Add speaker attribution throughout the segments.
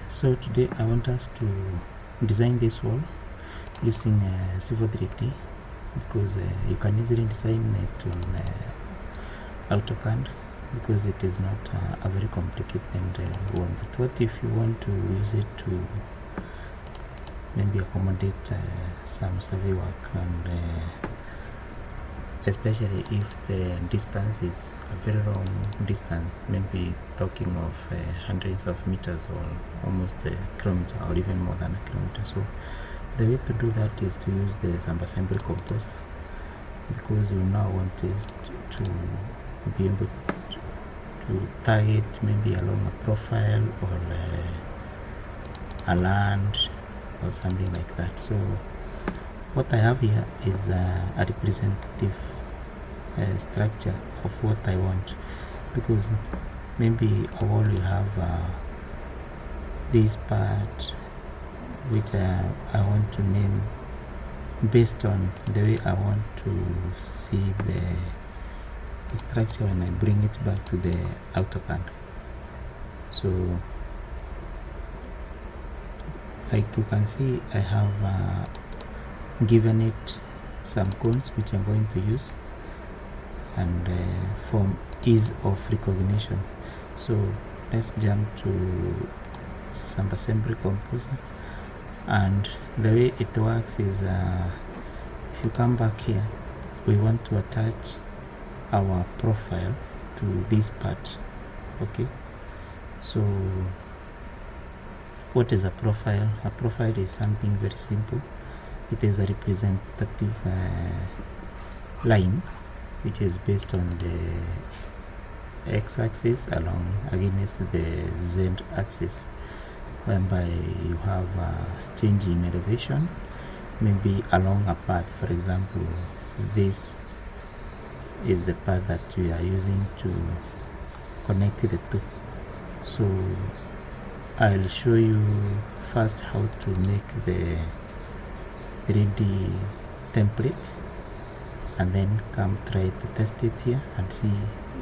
Speaker 1: So today I want us to design this wall using C3d because you can easily design it on AutoCAD because it is not a very complicated one. But what if you want to use it to maybe accommodate some survey work, and especially if the distance is a very long distance, maybe talking of hundreds of meters or almost a kilometer or even more than a kilometer. So the way to do that is to use the Subassembly Composer, because you now want it to be able to target maybe along a profile or a land or something like that. So what I have here is a representative structure of what I want, because maybe a wall will have this part which I want to name based on the way I want to see the structure when I bring it back to the AutoCAD. So like you can see, I have given it some cones which I'm going to use, and for ease of recognition. So let's jump to Subassembly Composer, and the way it works is if you come back here, we want to attach our profile to this part. Okay, so what is a profile? A profile is something very simple. It is a representative line which is based on the x-axis along against the z-axis, whereby you have a change in elevation, maybe along a path. For example, this is the path that we are using to connect the two. So I'll show you first how to make the 3D template, and then come try to test it here and see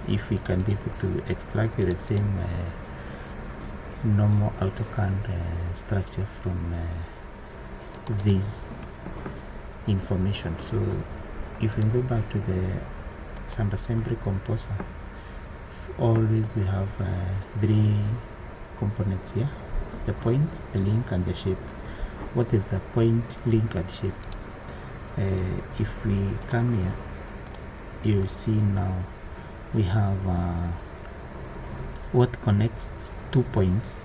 Speaker 1: if we can be able to extract the same normal AutoCAD structure from this information. So if we go back to the Subassembly Composer, always we have three components here: the point, the link, and the shape. What is a point, link, and shape? If we come here, you see now we have what connects 2 points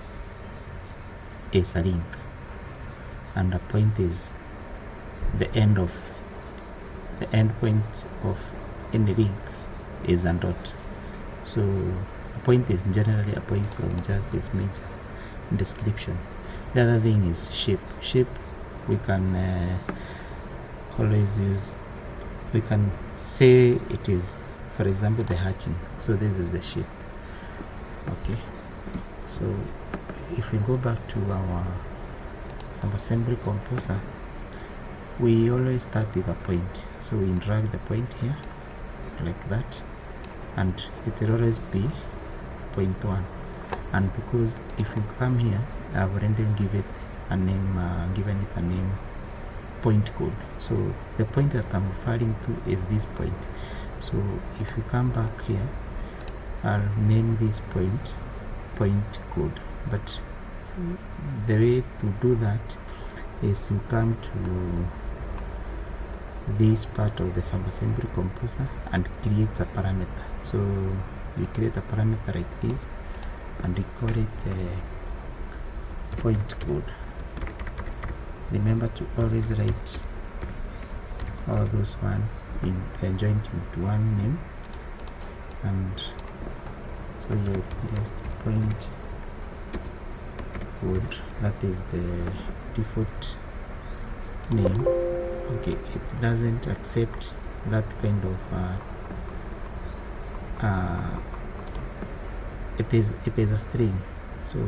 Speaker 1: is a link, and a point is the end point of any link is a dot. So a point is generally a point from just its major description. The other thing is shape. Shape we can always use, we can say it is, for example, the hatching. So this is the shape. Okay, so if we go back to our Subassembly Composer, we always start with a point. So we drag the point here like that, and it will always be point 1. And because if you come here, I've already given it a name, point code. So the point that I'm referring to is this point. So if you come back here, I'll name this point code. But the way to do that is you come to this part of the Subassembly Composer and create a parameter. So you create a parameter like this, and we call it point code. Remember to always write all those one in joint into one name, and so you just point code, that is the default name. Okay, it doesn't accept that kind of it is a string, so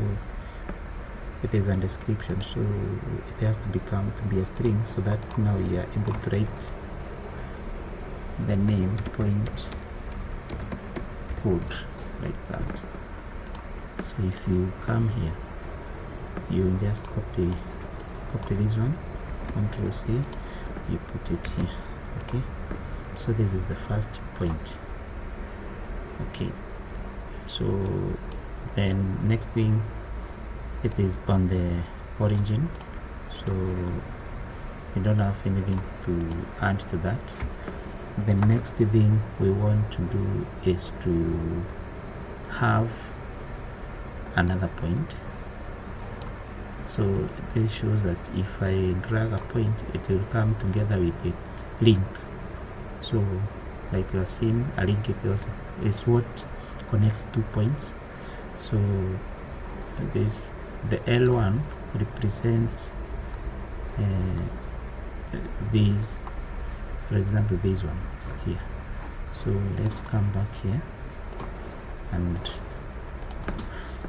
Speaker 1: it is a description, so it has to be a string, so that now we are able to write the name point code like that. So if you come here, you just copy this one, Control C, you put it here. Okay, so this is the first point. Okay, so then next thing, it is on the origin, so we don't have anything to add to that. The next thing we want to do is to have another point. So this shows that if I drag a point, it will come together with its link. So like you have seen, a link is what connects 2 points. So the L1 represents these, for example this one here. So let's come back here, and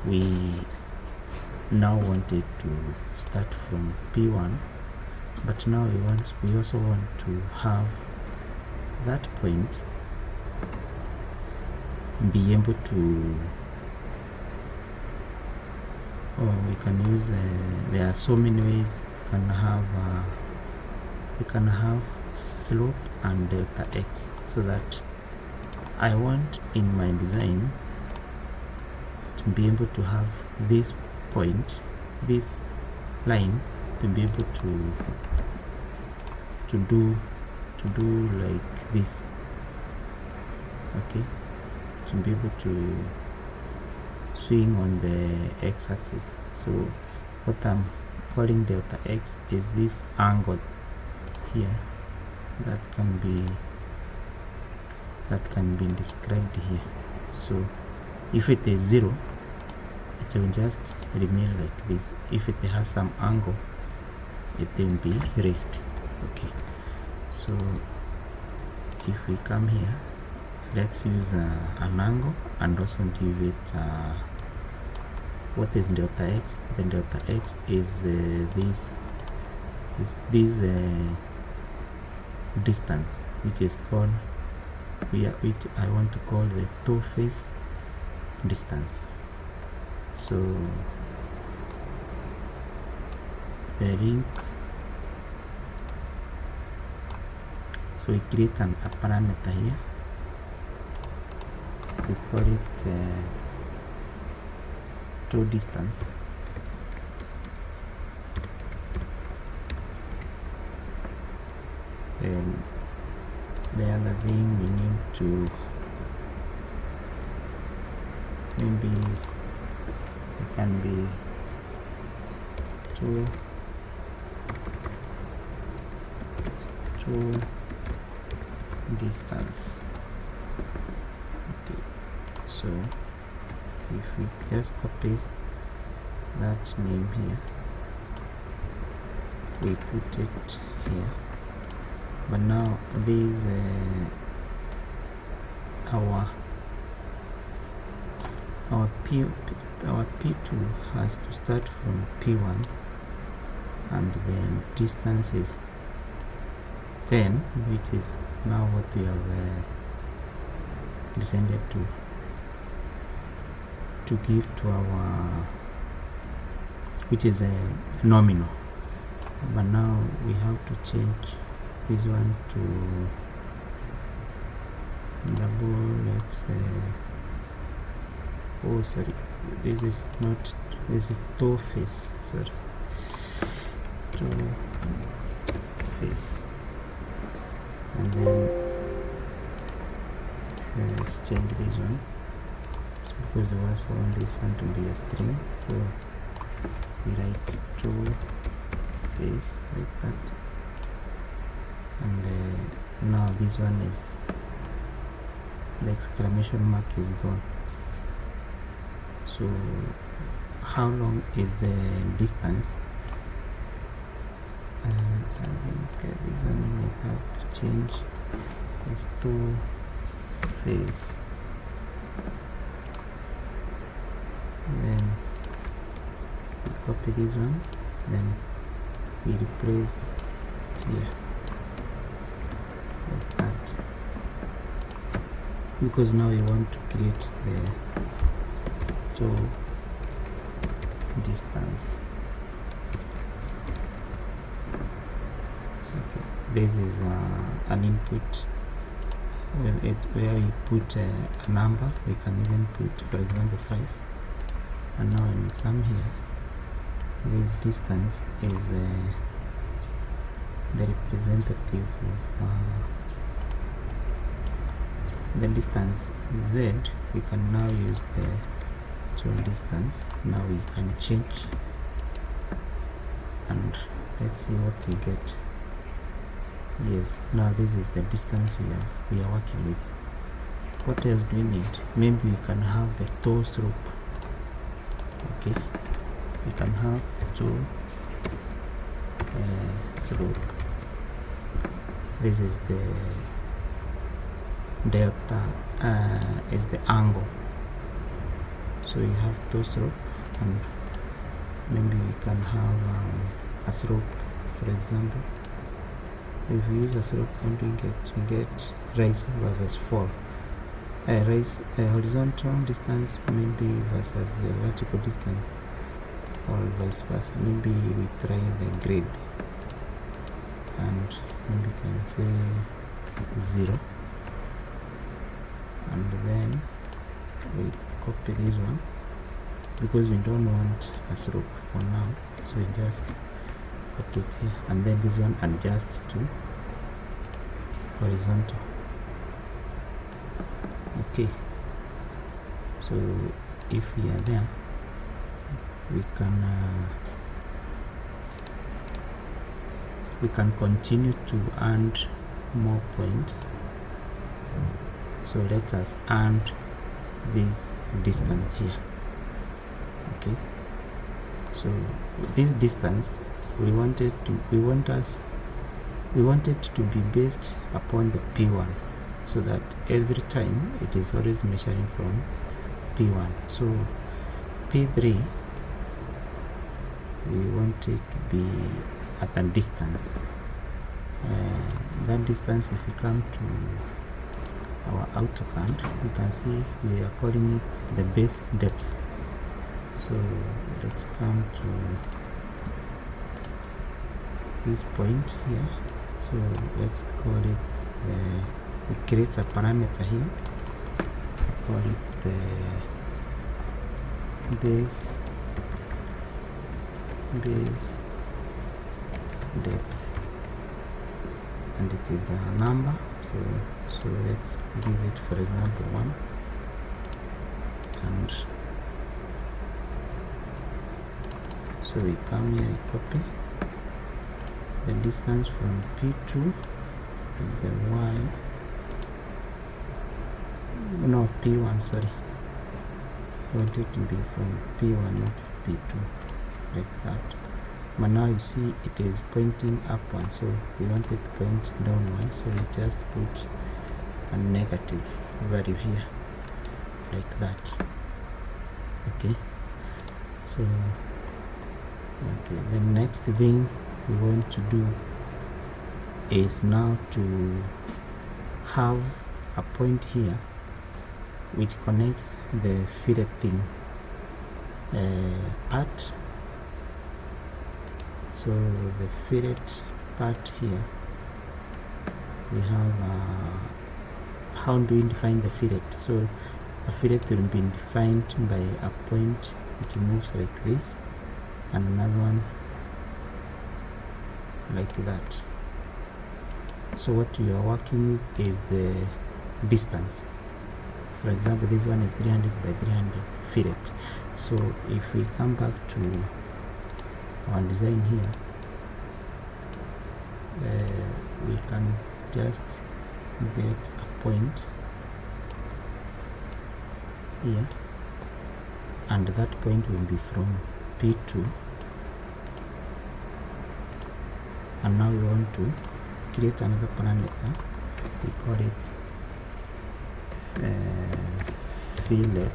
Speaker 1: we now want it to start from P1, but now we also want to have that point be able to, we can use there are so many ways we can have slope and delta x, so that I want in my design to be able to have this point, this line, to be able to do like this. Okay, to be able to swing on the x-axis. So what I'm calling delta x is this angle here that can be described here. So if it is 0, it will just remain like this. If it has some angle, it will be raised. Okay, so if we come here, let's use an angle and also give it what is delta x. The delta x is this distance, which is called which I want to call the toe face distance. So the link, so we create a parameter here, we call it toe distance. And the other thing we need to, maybe it can be toe distance. Okay, so if we just copy that name here, we put it here. But now this our P2 has to start from P1, and then distance is 10, which is now what we have decided to give to our, which is nominal. But now we have to change this one to double. Let's say, oh sorry, this is not, this is toe face, sorry, toe face. And then let's change this one, because we also want this one to be a string, so we write toe face like that. And now this one is, the exclamation mark is gone. So how long is the distance? I think this one we have to change is to face. Then we copy this one, then we replace here like that, because now we want to create the toe distance. this is an input where you put a number. We can even put, for example, 5. And now when we come here, this distance is the representative of the distance z. We can now use the actual distance. Now we can change, and let's see what we get. Yes, now this is the distance we are working with. What else do we need? Maybe we can have the toe slope. Okay, we can have toe slope. This is the delta, is the angle. So we have toe slope, and maybe we can have a slope. For example, if we use a slope, what do we get rise versus fall. Rise horizontal distance maybe versus the vertical distance, or vice versa. Maybe we try the grade, and maybe we can say 0, and then we copy this one because we don't want a slope for now, so we just copy it here, and then this one adjust to horizontal. Okay, so if we are there, we can continue to add more points. So let us add this distance here. Okay, so this distance we want it to be based upon the P1, so that every time it is always measuring from P1. So P3, we want it to be at a distance. That distance, if we come to our AutoCAD, we can see we are calling it the base depth. So let's come to this point here. So let's call it we create a parameter here, call it the base depth, and it is a number. So let's give it, for example, 1, and so we come here, we copy the distance from P2 is the Y, no, P1, sorry. I want it to be from P1, not P2, like that. But now you see it is pointing upward, so we want it to point downward, so we just put a negative value here, like that. Okay, so okay, the next thing we want to do is now to have a point here which connects the filleting part. So the fillet part here, we have how do we define the fillet? So a fillet will be defined by a point which moves like this, and another one like that. So what we are working with is the distance. For example, this one is 300 by 300 fillet. So if we come back to our design here, we can just get a point here, and that point will be from P2, and now we want to create another parameter. We call it fillet.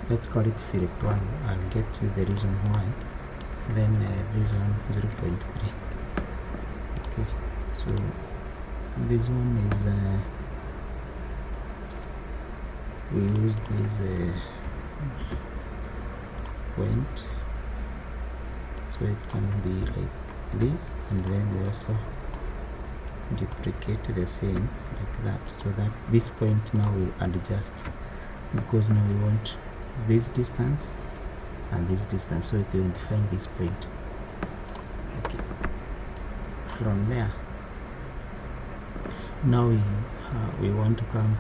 Speaker 1: Let's call it fillet 1. I'll get to the reason why. Then this one 0.3. Okay, so this one is we use this point, so it can be like this, and then we also duplicate the same like that, so that this point now will adjust, because now we want this distance and this distance, so we can define this point. Okay, from there now we want to come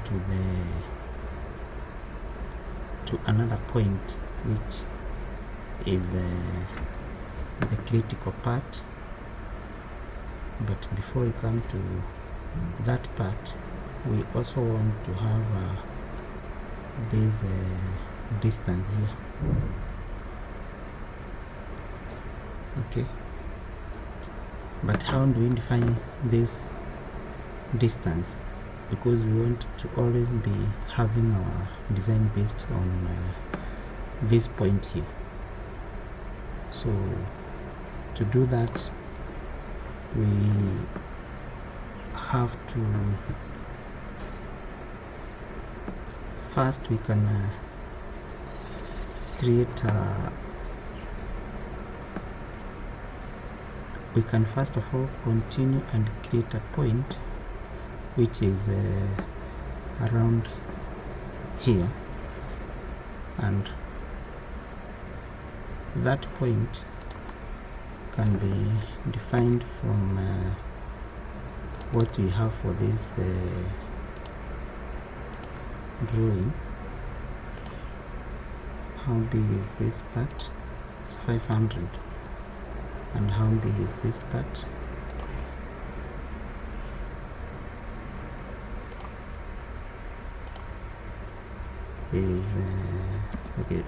Speaker 1: to another point, which is the critical part. But before we come to that part, we also want to have this distance here. Okay, but how do we define this distance? Because we want to always be having our design based on this point here. So to do that, we have to first we can create we can first of all continue and create a point which is around here, and that point can be defined from what we have for this drawing. How big is this part? It's 500. And how big is this part? Is okay,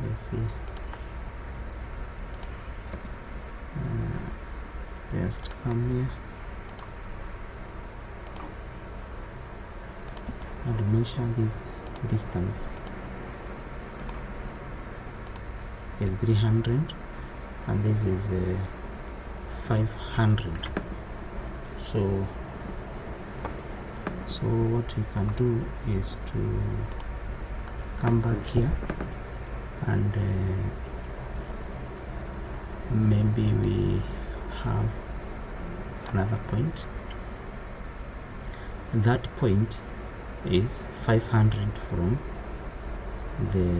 Speaker 1: let's see. Just come here and measure this distance is 300 and this is 500. So what we can do is to come back here and maybe we have another point. That point is 500 from the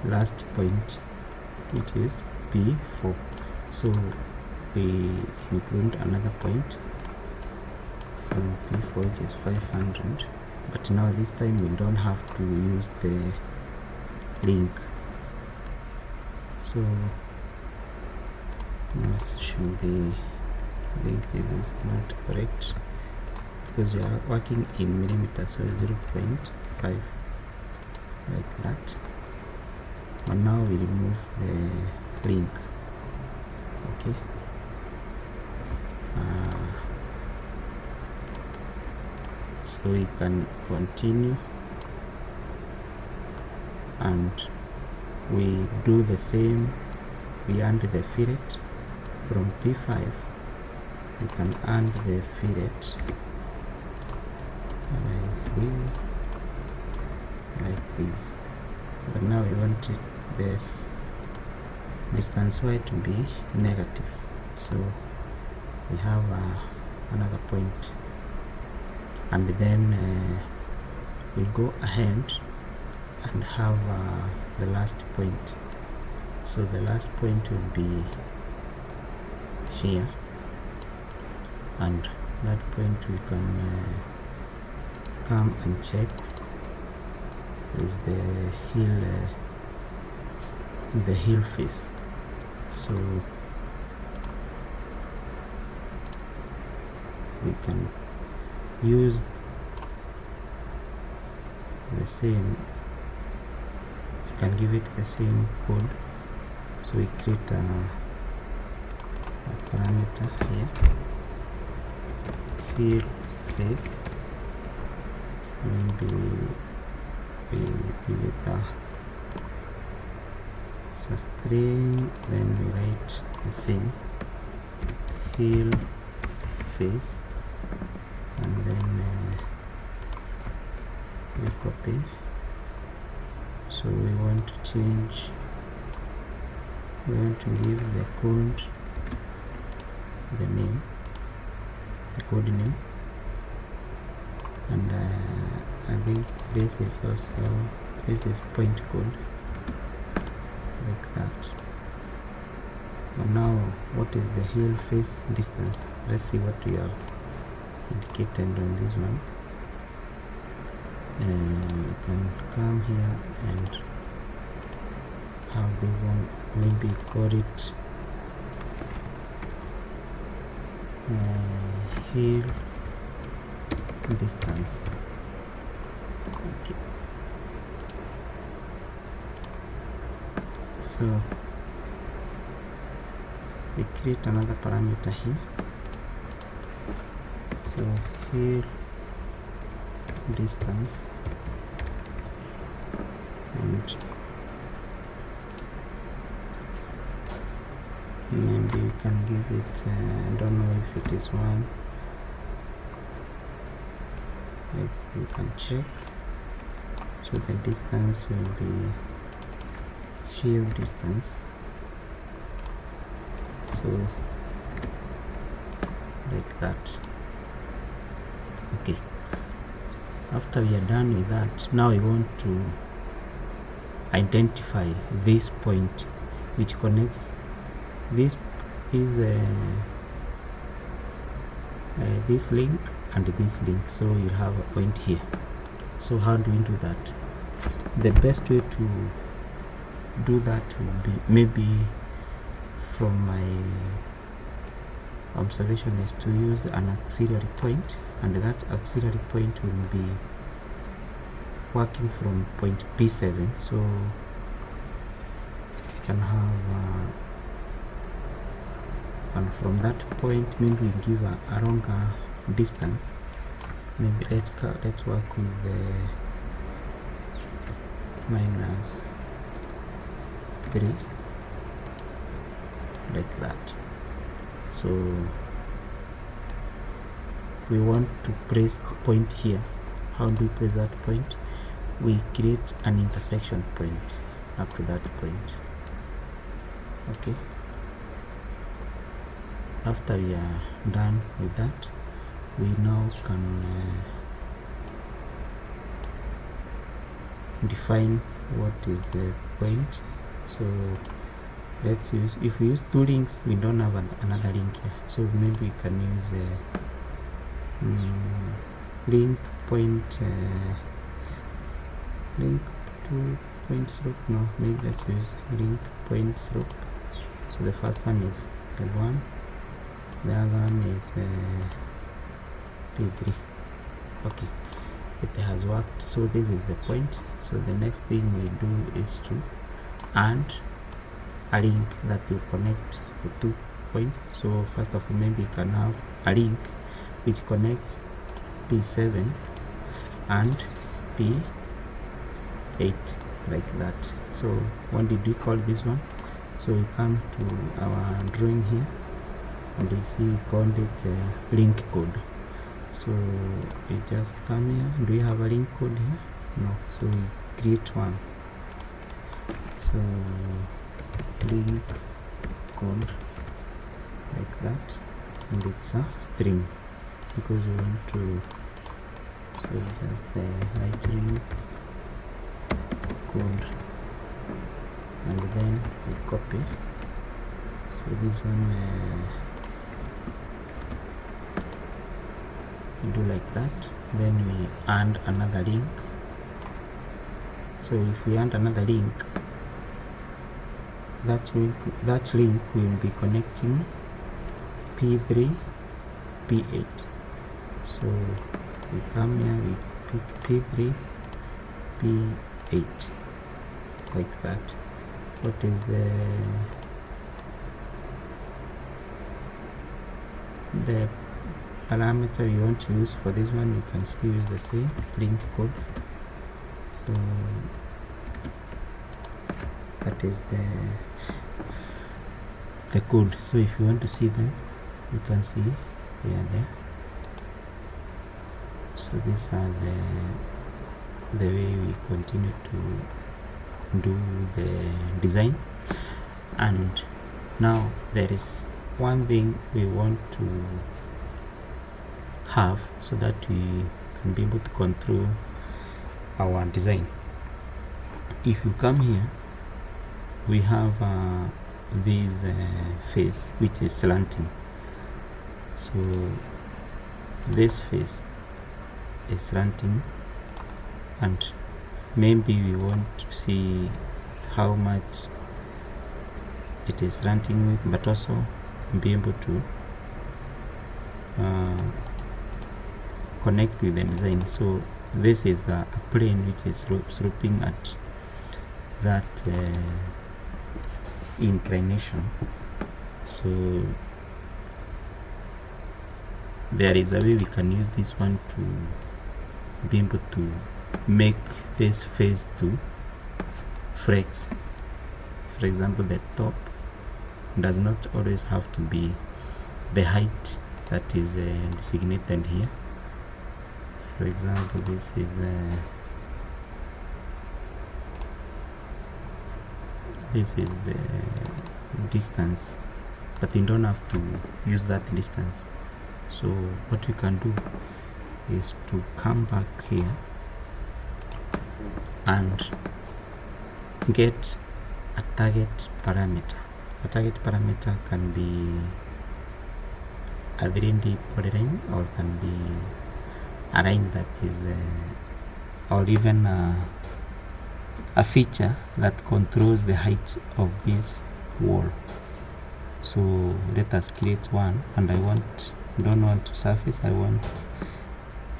Speaker 1: last point, which is P4. So we include another point from P4, which is 500, but now this time we don't have to use the link. So this should be, I think this is not correct because we are working in millimeters, so 0.5 like that. And now we remove the link. Okay, so we can continue and we do the same. We add the fillet from P5. We can add the fillet like this, but now we want this distance y to be negative, so we have another point, and then we go ahead and have the last point. So the last point will be here, and that point we can come and check is the heel face. So we can use the same, we can give it the same code. So we create a parameter here, heel face, maybe we give it a string, then we write the same heel face, and then we copy. So we want to change, we want to give the code the name, the code name, and I think this is point code, like that. And now what is the heel face distance? Let's see what we have indicated on this one. You can come here and have this one, maybe call it heel distance. Okay, so we create another parameter here. So heel distance, and maybe you can give it I don't know if it is one, you can check. So the distance will be heel distance, so like that. Okay, after we are done with that, now we want to identify this point which connects this is this link and this link, so you'll have a point here. So how do we do that? The best way to do that will be, maybe from my observation, is to use an auxiliary point, and that auxiliary point will be working from point P7. So you can have and from that point maybe we give a longer distance. Maybe let's work with the -3, like that. So we want to place a point here. How do we place that point? We create an intersection point up to that point. Okay, after we are done with that, we now can define what is the point. So let's use, if we use two links, we don't have another link here, so maybe we can use link point link to point slope. No, maybe let's use link point slope. So the first one is L1, the other one is P3. Okay, it has worked. So this is the point. So the next thing we do is to add a link that will connect the 2 points. So first of all, maybe you can have a link which connects P7 and P8, like that. So what did we call this one? So we come to our drawing here, and we see we called it link code. So we just come here. Do we have a link code here? No. So we create one. So link code, like that, and it's a string because we want to. So just write link code, and then we copy. So this one we do like that. Then we add another link. So if we add another link, that link will be connecting P3, P8. So we come here, we pick P3, P8, like that. What is the parameter you want to use for this one? You can still use the same link code. So that is the code. So if you want to see them, you can see here and there. So these are the way we continue to do the design. And now there is one thing we want to have so that we can be able to control our design. If you come here, we have this face which is slanting. So this face is slanting, and maybe we want to see how much it is slanting with, but also be able to connect with the design. So this is a plane which is sloping at that inclination. So there is a way we can use this one to be able to make this face to flex. For example, the top does not always have to be the height that is designated here. For example, this is the distance, but you don't have to use that distance. So what we can do is to come back here and get a target parameter. A target parameter can be a 3D polyline, or can be a line that is or even a feature that controls the height of this wall. So let us create one, and don't want to surface, I want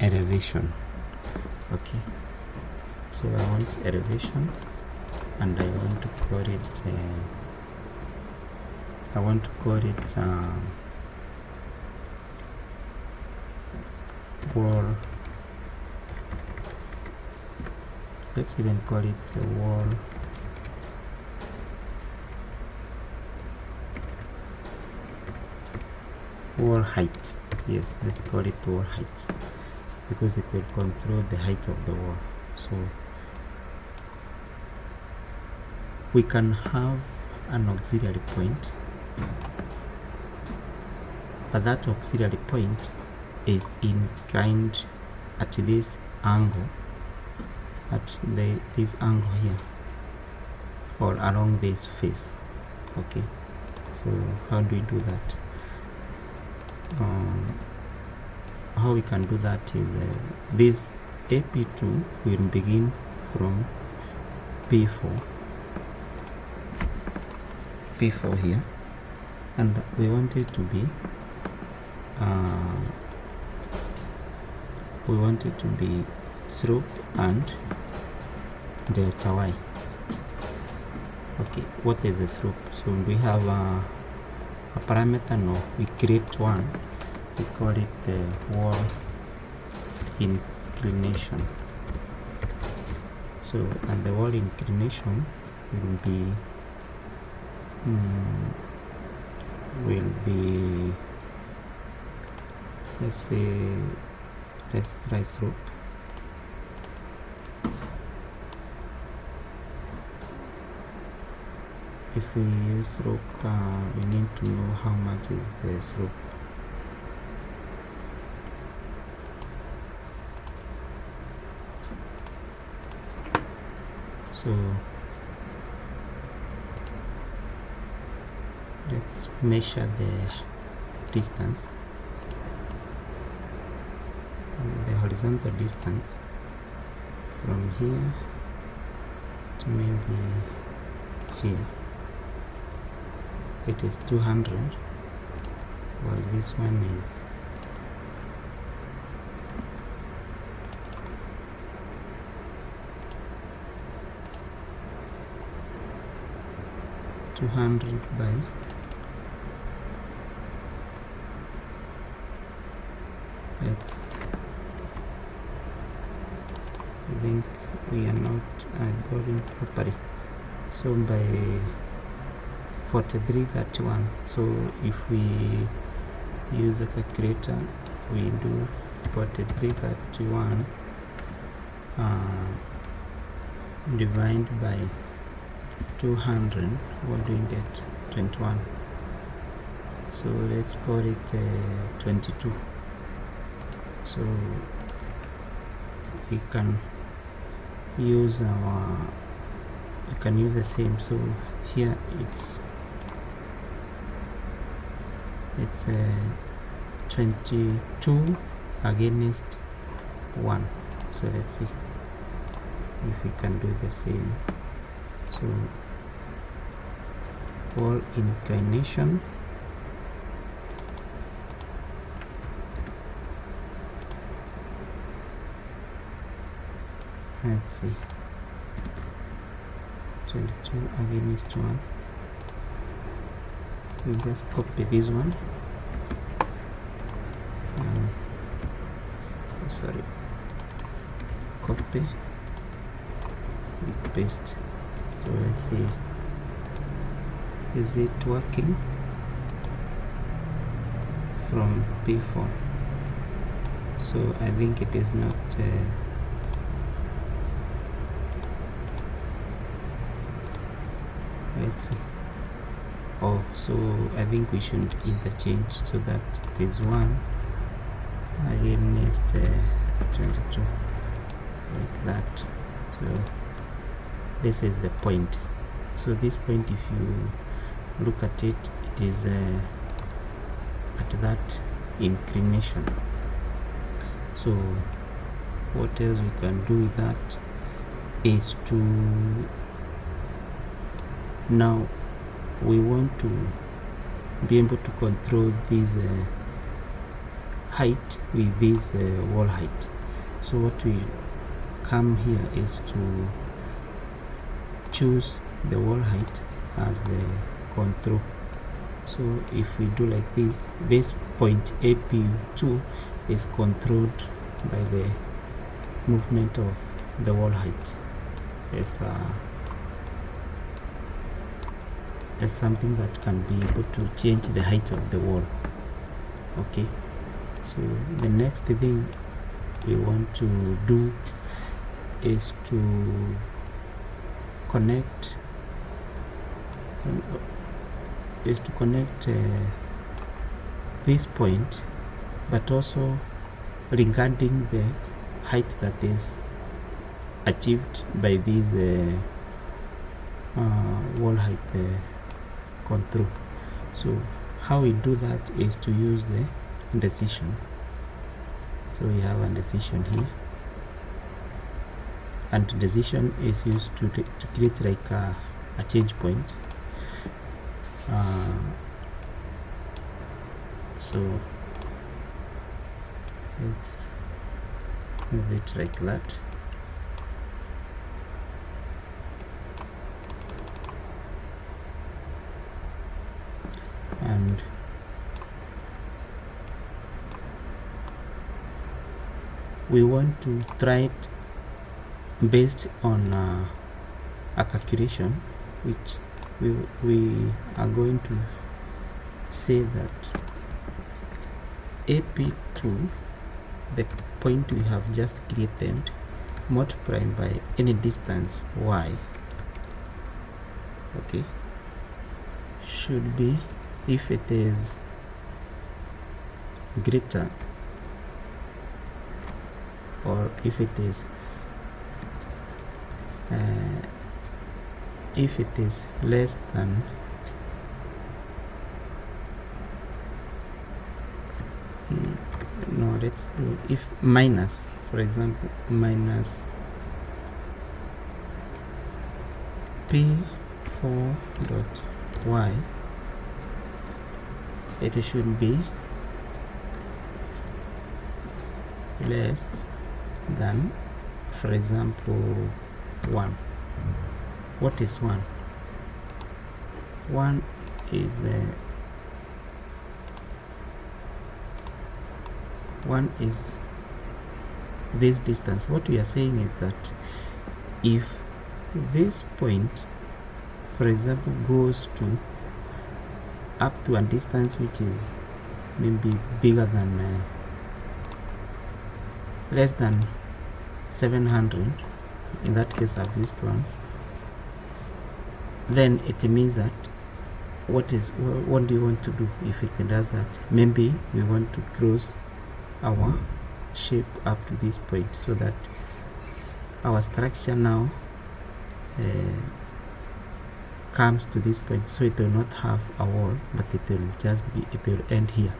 Speaker 1: elevation. Okay, so I want elevation, and I want to call it wall. Let's even call it a wall height. Yes, let's call it wall height, because it will control the height of the wall. So we can have an auxiliary point, but that auxiliary point is inclined at this angle, this angle here, or along this face. Okay, so how do we do that? How we can do that is this AP2 will begin from P4 here, and we want it to be slope and delta y. Okay, what is the slope? So we have a parameter. No, we create one, we call it the wall inclination. So, and the wall inclination will be let's try slope. If we use slope, we need to know how much is the slope. So let's measure the distance, the horizontal distance from here to maybe here. It is 200, while this one is 200 by let's I think we are not going properly, so by 4331. So if we use a calculator, we do 4331 divide by 200. What do we get? 21. so let's call it 22. So we can use the same. So here it's 22 against 1. So let's see if we can do the same. So wall inclination, let's see, 22 against 1. We just copy this one, sorry, copy, we paste. So let's see, is it working from P4? So I think it is not. Let's see. Oh, so I think we should interchange so that it is 1 against 22, like that. So this is the point. So this point, if you look at it, it is at that inclination. So what else we can do with that is to, now we want to be able to control this height with this wall height. So what we come here is to choose the wall height as the control. So if we do like this point AP2 is controlled by the movement of the wall height. As something that can be able to change the height of the wall. Okay, so the next thing we want to do is to connect this point, but also regarding the height that is achieved by this wall height control. So how we do that is to use the decision. So we have a decision here, and decision is used to create like a change point. So let's move it like that. And we want to try it based on a calculation, which we are going to say that AP2, the point we have just created, multiplied by any distance y, okay, should be, if it is greater, or if it is less than no, let's do, if minus, for example, minus P4 dot y, it should be less than, for example, 1. What is 1? 1 is this distance. What we are saying is that if this point, for example, goes to up to a distance which is maybe bigger than less than 700, in that case I've used 1, then it means that what do you want to do if it does that? Maybe we want to cross our shape up to this point so that our structure now comes to this point, so it will not have a wall, but it will end here.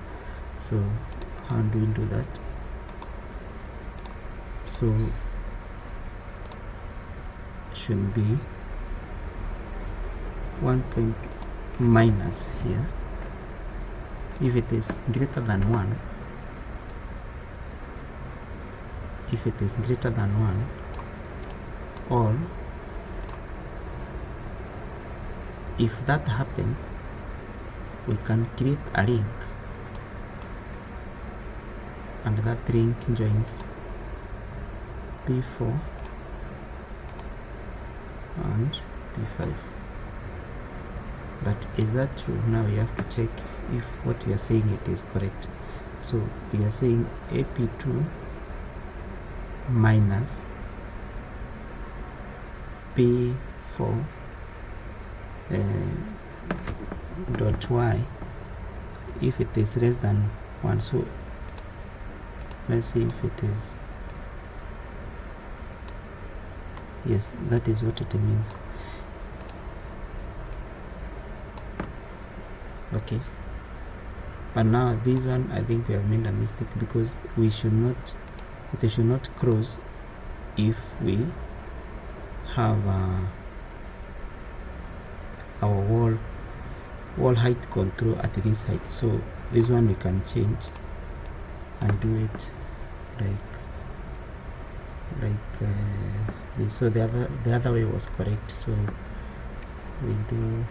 Speaker 1: So how do we do that? So should be 1 point minus here. If it is greater than 1, if it is greater than 1, or if that happens, we can create a link, and that link joins P4 and P5. But is that true? Now we have to check if what we are saying it is correct. So we are saying AP2 minus P4 dot y if it is less than 1. So let's see if it is, yes, that is what it means. Okay, but now this one I think we have made a mistake, because it should not cross if we have our wall height control at this height. So this one we can change and do it like this. So the other way was correct, so we do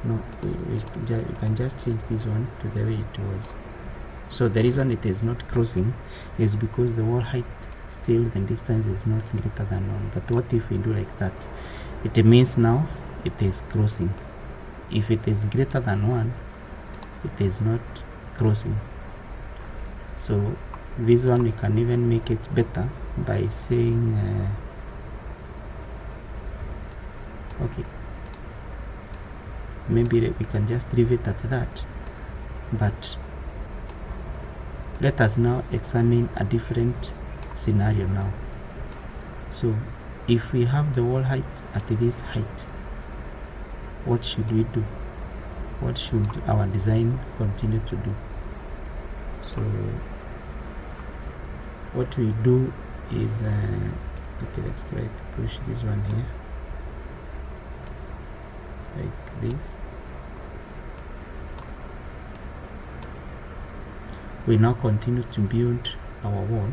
Speaker 1: no, we can just change this one to the way it was. So the reason it is not crossing is because the wall height, still the distance is not greater than 1. But what if we do like that? It means now it is crossing. If it is greater than 1, it is not crossing. So this one we can even make it better by saying okay, maybe we can just leave it at that. But let us now examine a different scenario now. So if we have the wall height at this height, what should we do? What should our design continue to do? So what we do is okay, let's try to push this one here like this. We now continue to build our wall,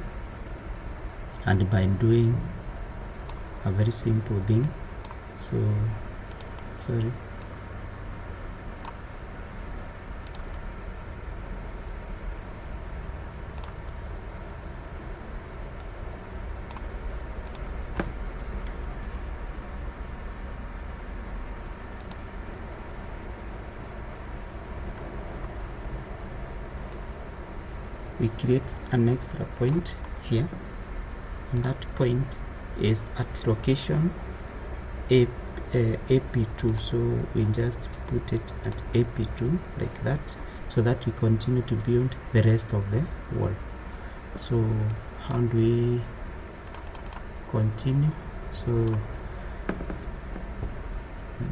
Speaker 1: and by doing a very simple thing, so sorry, we create an extra point here, and that point is at location AP2. So we just put it at AP2 like that, so that we continue to build the rest of the wall. So how do we continue? So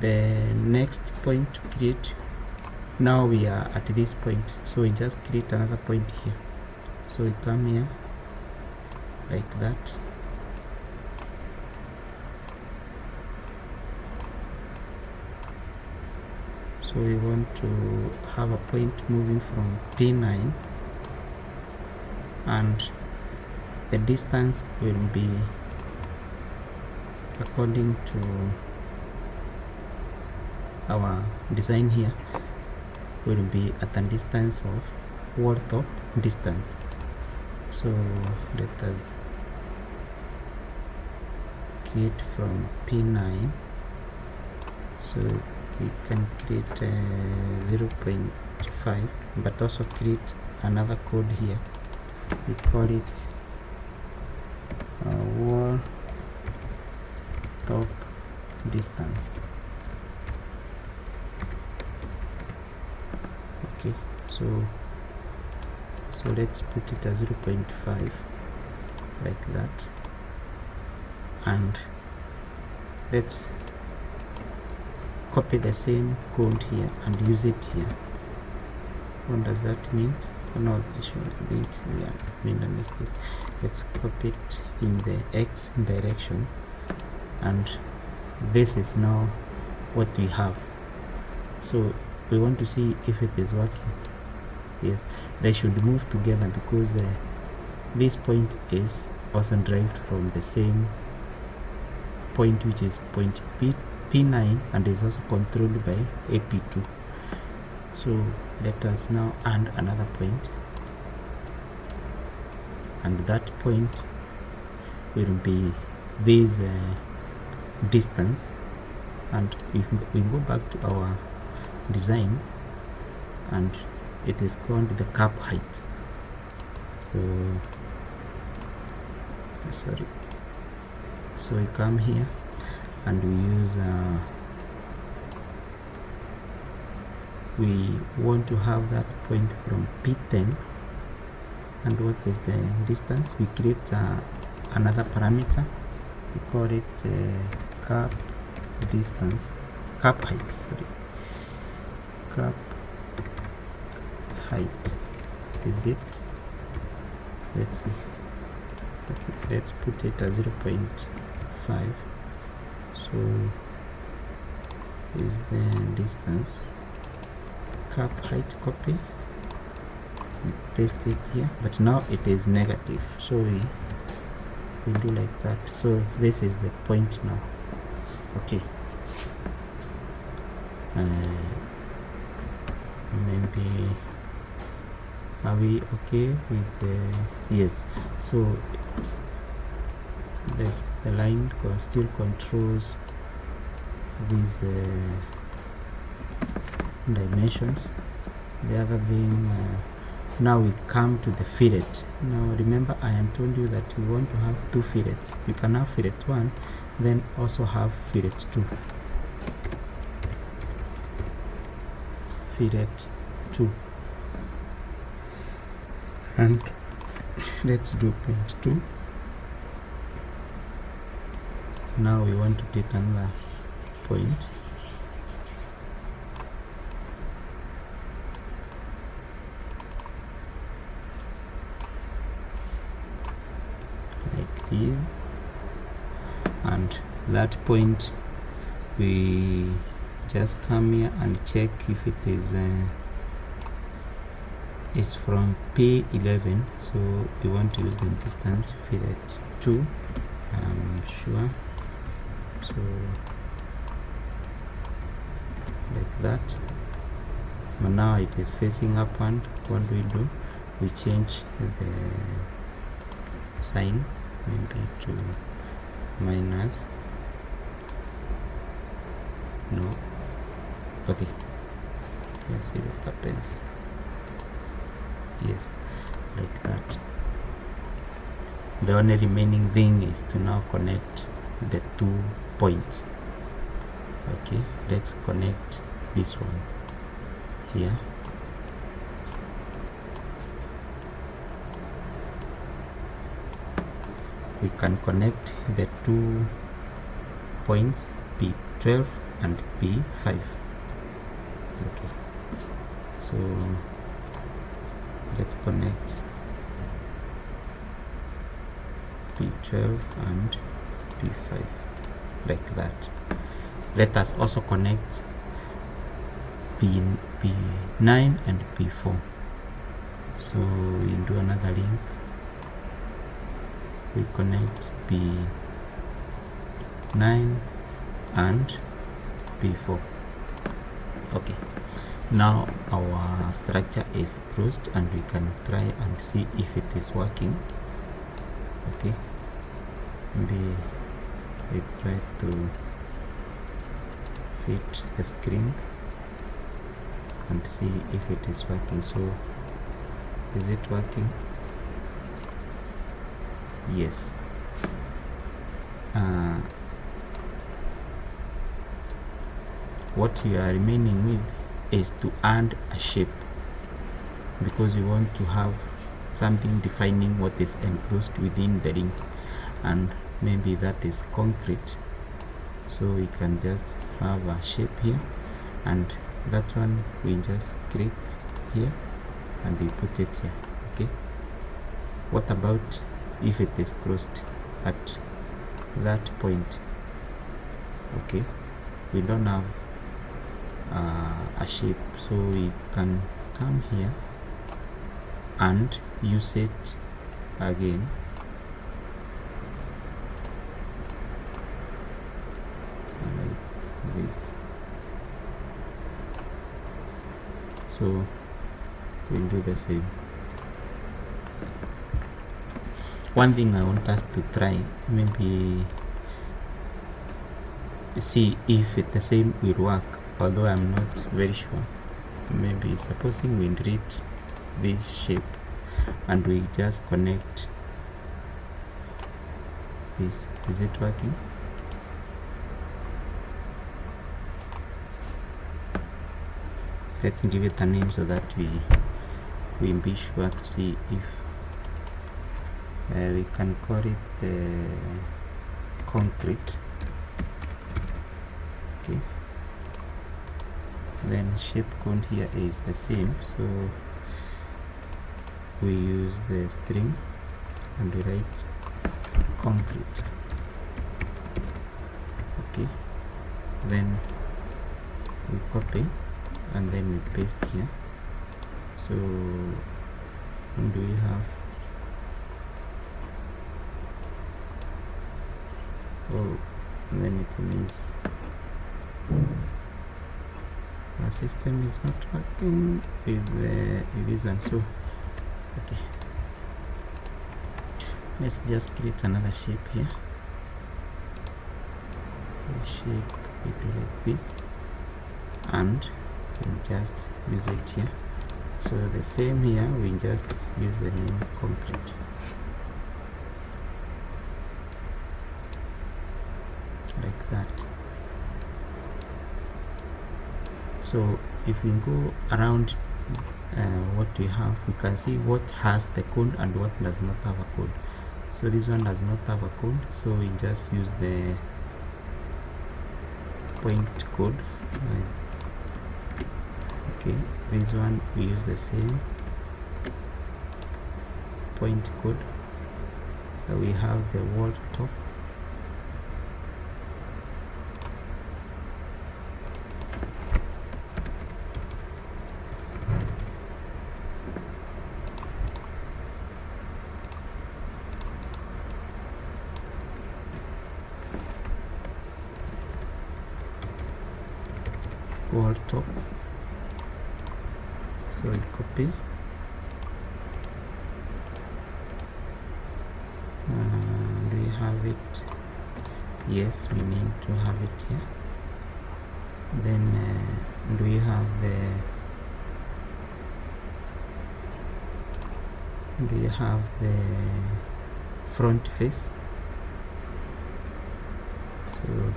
Speaker 1: the next point to create, now we are at this point, so we just create another point here. So we come here like that, so we want to have a point moving from P9, and the distance will be, according to our design here, will be at a distance of wall top distance. So let us create from P9, so we can create 0.5, but also create another code here. We call it wall top distance. so let's put it at 0.5 like that, and let's copy the same code here and use it here. What does that mean? No, it should be, yeah, made a mistake. Let's copy it in the X direction, and this is now what we have. So we want to see if it is working. Yes, they should move together because this point is also derived from the same point, which is point P9, and is also controlled by AP2. So let us now add another point, and that point will be this distance. And if we go back to our design, and it is called the cap height. So we come here and we use we want to have that point from P10, and what is the distance? We create another parameter, we call it cap distance, cap height, sorry, cap height. Is it? Let's see. Okay, let's put it at 0.5. so is the distance, cap height, copy, we paste it here, but now it is negative, so we do like that. So this is the point now. Okay, maybe are we okay with the, yes, so the line still controls these dimensions. The other thing, now we come to the fillet. Now remember, I am told you that we want to have two fillets. You can have fillet 1, then also have fillet 2. Fillet 2, and let's do point 2. Now we want to take another point, like this, and that point we just come here and check if it is from P11. So we want to use the distance fillet 2, I'm sure. So like that. But now it is facing upward. What do? We change the sign, maybe to minus. No. Okay. Let's see what happens. Yes, like that. The only remaining thing is to now connect the 2 points. Okay, let's connect this one here. We can connect the 2 points P12 and P5. Okay, so let's connect P12 and P5 like that. Let us also connect P9 and P4. So we do another link. We connect P9 and P4. Okay, now our structure is closed and we can try and see if it is working. Okay, maybe we try to fit the screen and see if it is working. So is it working? Yes. What you are remaining with is to add a shape. because we want to have something defining what is enclosed within the links, and maybe that is concrete, so we can just have a shape here, and that one we just click here and we put it here. Okay, what about if it is closed at that point? Okay, we don't have a shape, so we can come here and use it again. Like this. So we'll do the same. One thing I want us to try, maybe see if the same will work, although I'm not very sure. Maybe supposing we delete this shape and we just connect this. Is it working? Let's give it a name so that we be sure to see if we can call it concrete. Okay, then shape code here is the same, so we use the string and we write concrete. Okay, then we copy and then we paste here. So when do we have? Oh, then it means our system is not working with this one. So okay, let's just create another shape here. The shape we do like this, and we just use it here. So the same here, we just use the name concrete. Like that. So if we go around what we have, we can see what has the code and what does not have a code. So this one does not have a code, so we just use the point code. Okay, this one we use the same point code. We have the wall top. Wall top. So we copy and we have it. Yes, we need to have it here. Then do we have the front face? So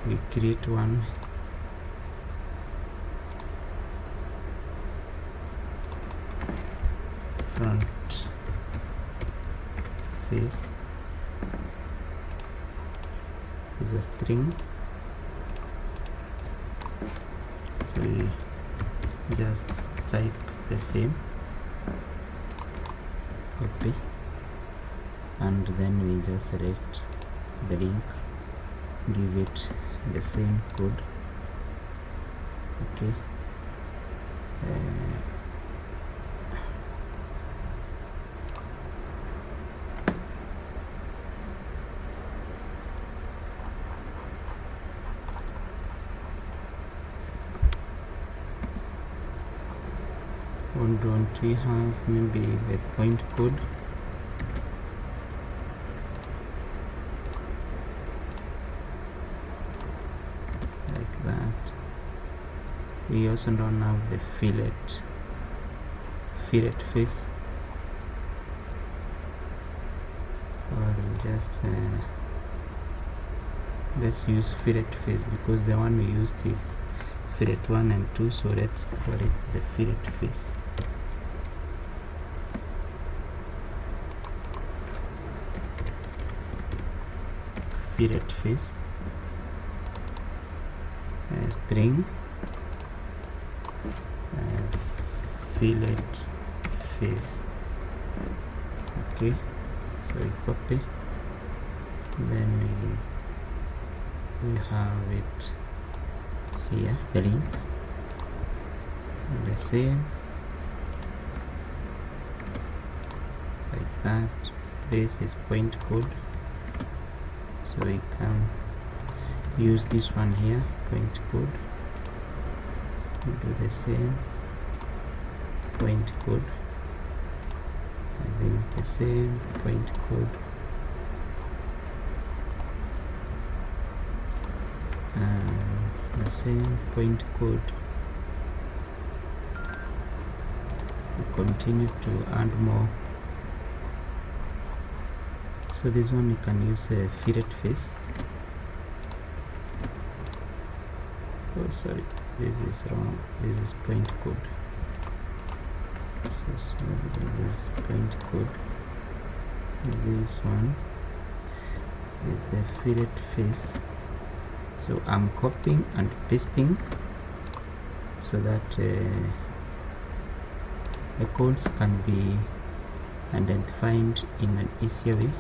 Speaker 1: we create one. Front face is a string, so we just type the same, copy, and then we just select the link, give it the same code. Okay, don't we have maybe the point code? Like that. We also don't have the fillet face, or just let's use fillet face because the one we used is fillet 1 and 2, so let's call it the fillet face. Fillet face, string, fillet face. Okay, so we copy, then we have it here, the link, and the same like that. This is point code, so we can use this one here, point code, we do the same point code, and then the same point code, and the same point code. We continue to add more. So this one you can use a fillet face. Oh sorry, this is wrong, this is point code. So this is point code, this one is the fillet face. So I'm copying and pasting so that the codes can be identified in an easier way.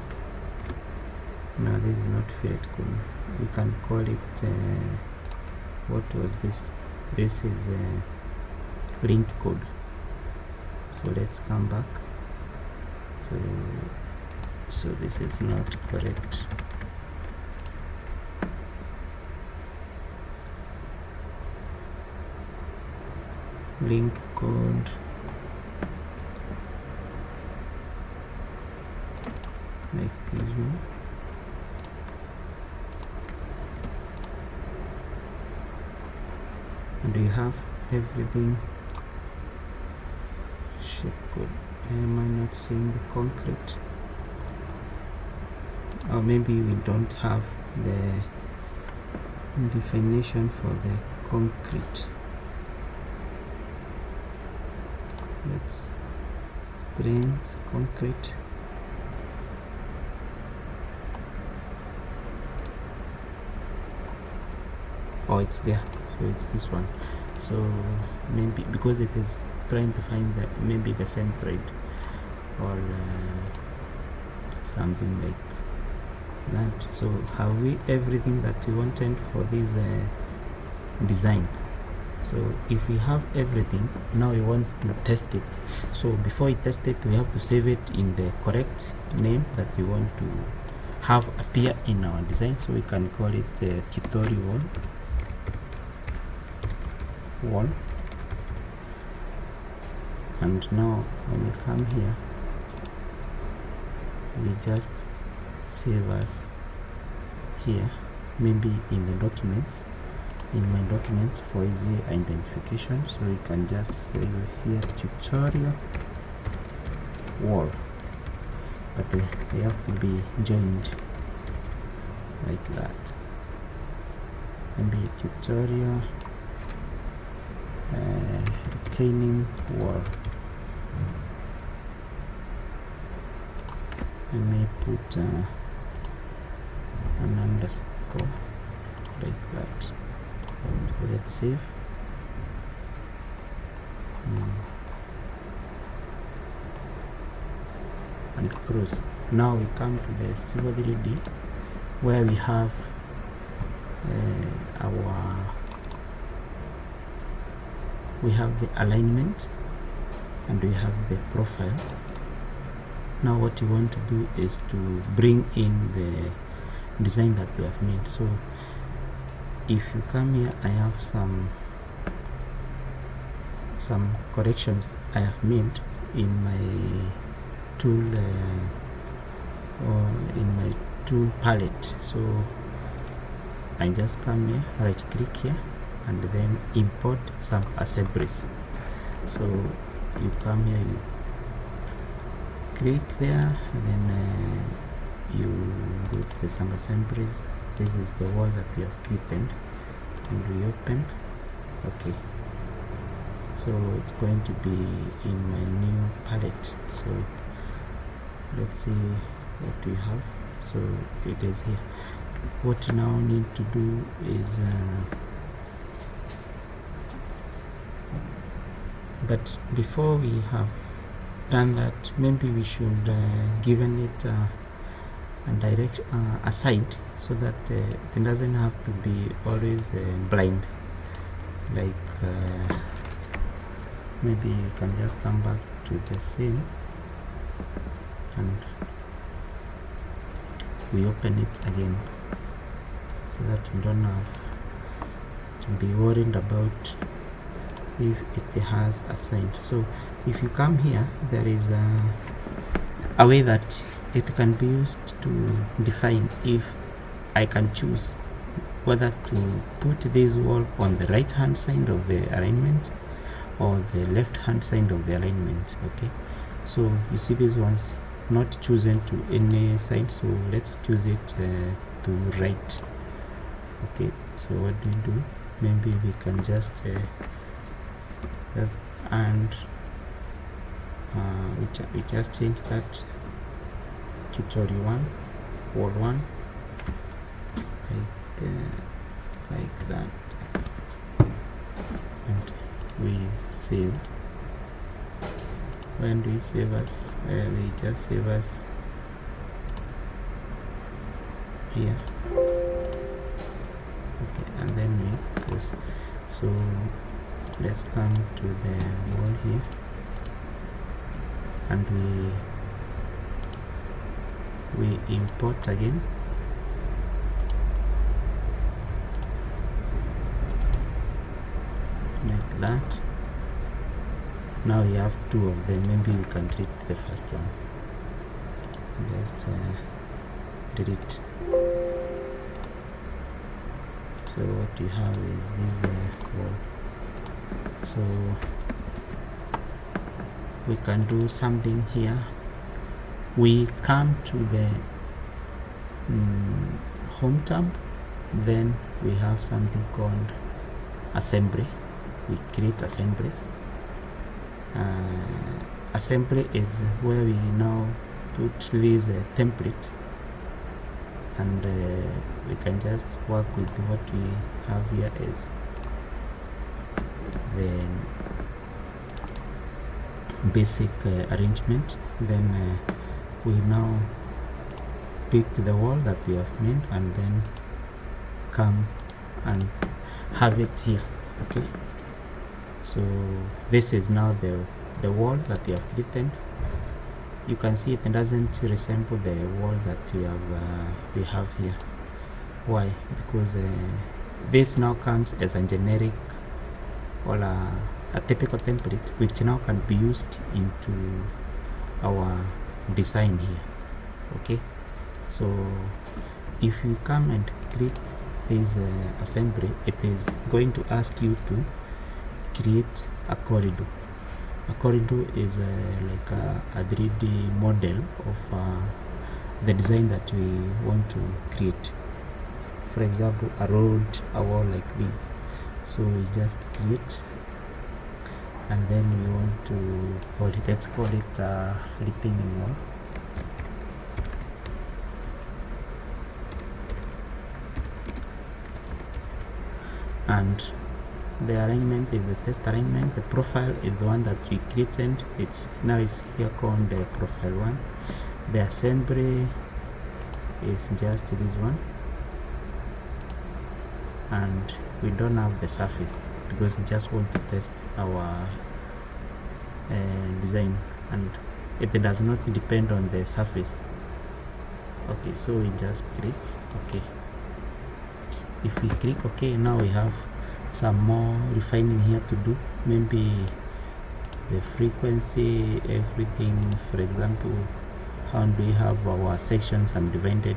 Speaker 1: No, this is not fillet code. We can call it what was this? This is link code. So let's come back. So this is not correct. Link code, like this one. And we have everything. Shape code. Am I not seeing the concrete? Or maybe we don't have the definition for the concrete. Let's strings concrete. Oh, it's there. So it's this one. So maybe because it is trying to find the maybe the same thread or something like that. So have we everything that we wanted for this design? So if we have everything, now we want to test it. So before we test it, we have to save it in the correct name that we want to have appear in our design. So we can call it tutorial 1. And now when we come here, we just save as here, maybe in the documents, in my documents for easy identification. So we can just save here tutorial wall, but they have to be joined like that. Maybe tutorial retaining wall. I may put an underscore like that. So let's save. And close. Now we come to the C3d where we have the alignment and we have the profile. Now what you want to do is to bring in the design that we have made. So if you come here, I have some corrections I have made in my tool or in my tool palette. So I just come here, right click here, and then import some assemblies. So you come here, you click there, and then you go to some assemblies. This is the wall that we have created, and we open Okay, so it's going to be in my new palette. So let's see what we have. So it is here. What you now need to do is but before we have done that, maybe we should given it a direction, a side, so that it doesn't have to be always blind. Like maybe you can just come back to the scene and we open it again, so that you don't have to be worried about if it has a side. So if you come here, there is a way that it can be used to define if I can choose whether to put this wall on the right hand side of the alignment or the left hand side of the alignment. Okay, so you see these ones not chosen to any side, so let's choose it to right. Okay, so what do we do? Maybe we can just and we just change that tutorial 1 wall 1 like that, and we save. When do we save as? We just save as here. Okay, and then we close. So let's come to the wall here, and we import again. Like that. Now we have 2 of them. Maybe we can delete the first one. Just delete. So what you have is this wall. So we can do something here. We come to the home tab, then we have something called assembly. We create assembly. Assembly is where we now put this template, and we can just work with what we have here is the basic arrangement. Then we now pick the wall that we have made and then come and have it here. Okay, so this is now the wall that we have created. You can see it doesn't resemble the wall that we have here. Why? Because this now comes as a generic or a typical template, which now can be used into our design here. Okay, so if you come and click this assembly, it is going to ask you to create a corridor. A corridor is like a 3D model of the design that we want to create. For example, a road, a wall like this. So we just create, and then we want to call it, let's call it retaining wall. And the alignment is the test alignment. The profile is the one that we created. It's here called the profile 1. The assembly is just this one, and we don't have the surface because we just want to test our design, and it does not depend on the surface. Okay, so we just click OK. If we click OK, now we have some more refining here to do. Maybe the frequency, everything. For example, how do we have our sections subdivided?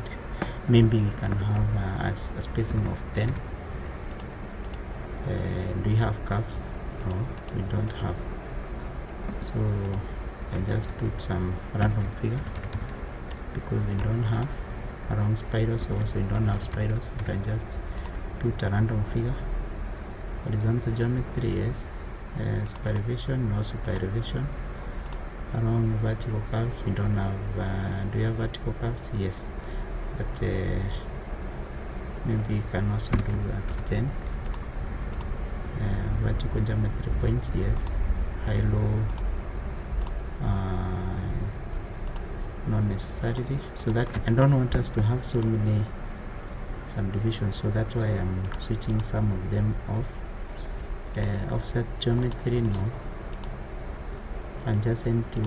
Speaker 1: Maybe we can have a spacing of 10. Do we have curves? No, we don't have. So I just put some random figure because we don't have around spirals. Also we don't have spirals. You can just put a random figure Horizontal geometry, yes. Supervision, no supervision. Along vertical curves, we don't have. Do you have vertical curves? Yes, but maybe you can also do at 10. Vertical geometry points, yes. High, low, not necessarily. So that I don't want us to have so many subdivisions, so that's why I'm switching some of them off. Offset geometry, no. Adjacent to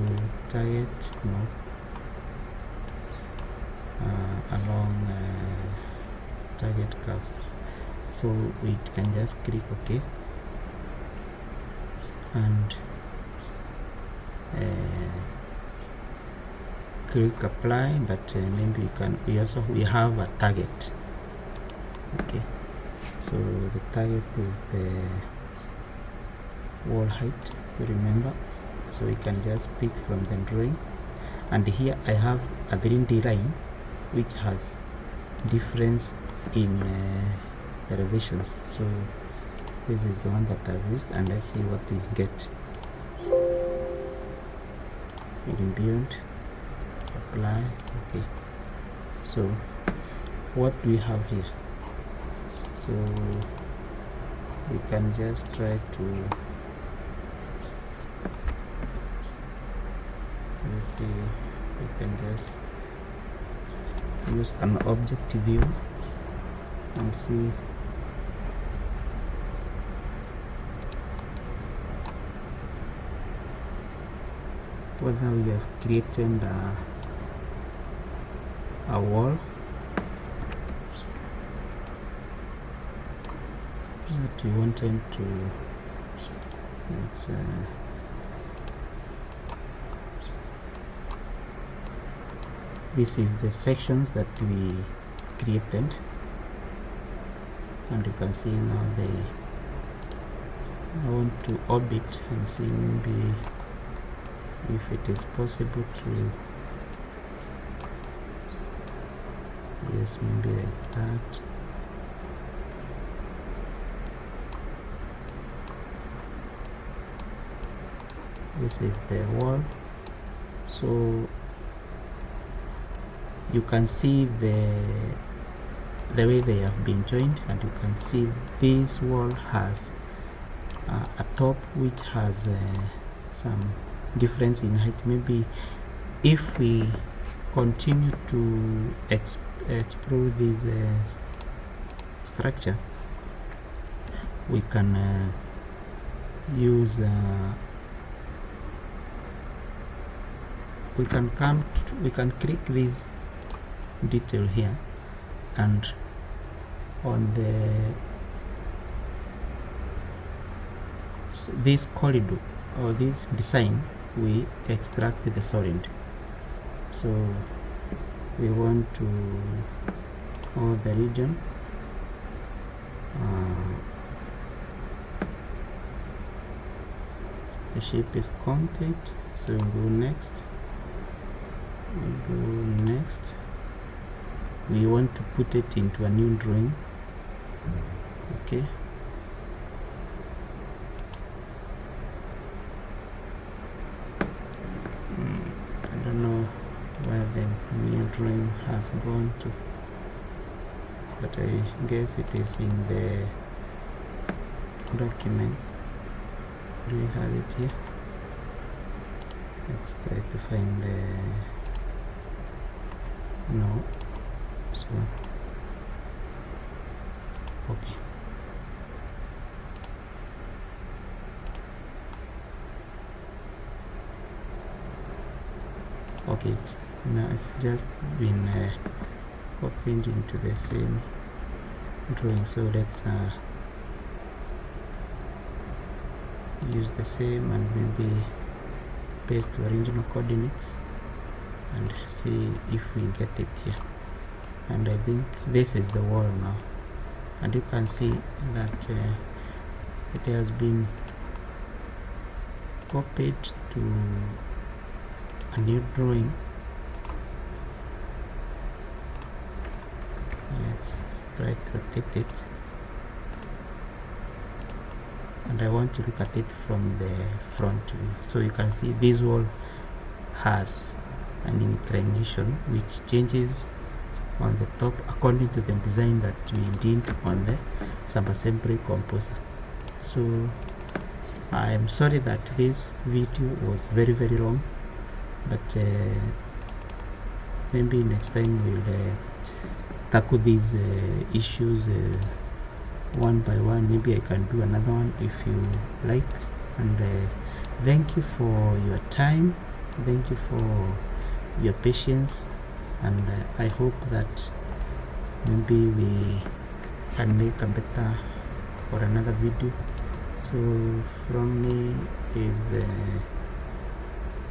Speaker 1: target, no. Along target curves, so we can just click OK and click apply, but maybe we have a target. Okay, so the target is the wall height, you remember, so we can just pick from the drawing. And here I have a 3D line which has difference in elevations, so this is the one that I've used, and let's see what we get. In beyond, apply. Okay, so what do we have here? So we can just try to, let's see, we can just use an object view and see whether we have created a wall that we wanted to. This is the sections that we created, and you can see now I want to orbit and see maybe if it is possible to, yes, maybe like that. This is the wall, so you can see the way they have been joined, and you can see this wall has a top which has some difference in height. Maybe if we continue to explore this structure, we can use we can click this detail here, and on this corridor or this design we extract the solid. So we want to hold the region, the shape is concrete, so we go next. We want to put it into a new drawing. Okay, I don't know where the new drawing has gone to, but I guess it is in the document. Do we have it here? Let's try to find no. So okay, it's just been copied into the same drawing. So let's use the same and maybe paste the original coordinates and see if we get it here. And I think this is the wall now, and you can see that it has been copied to a new drawing. Let's try to rotate it. and I want to look at it from the front view. So you can see this wall has an inclination which changes on the top according to the design that we did on the Subassembly Composer. So I am sorry that this video was very long, but maybe next time we'll tackle these issues one by one. Maybe I can do another one if you like. And thank you for your time, thank you for your patience, and I hope that maybe we can make a better or another video. So from me is